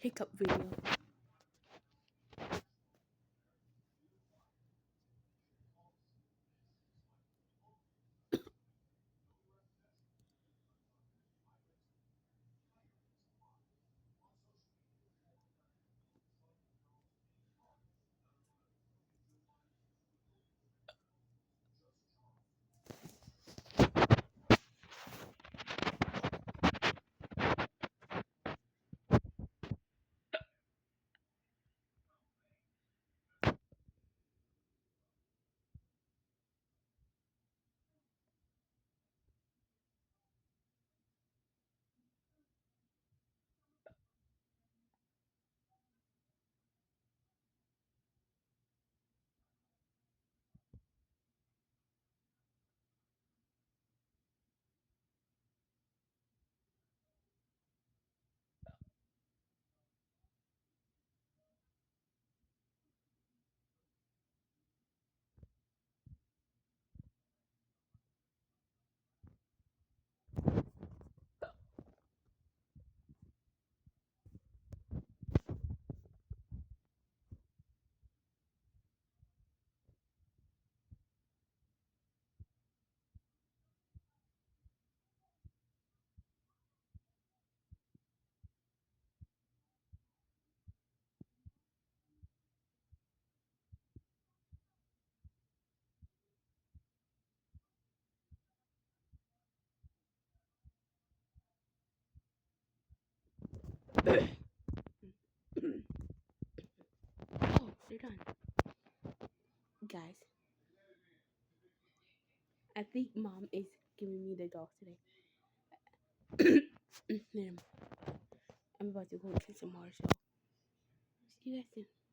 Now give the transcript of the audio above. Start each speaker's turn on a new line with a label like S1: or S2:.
S1: hiccup video. Oh, they're done. Guys, I think mom is giving me the dolls today. I'm about to go to some more, so see you guys soon.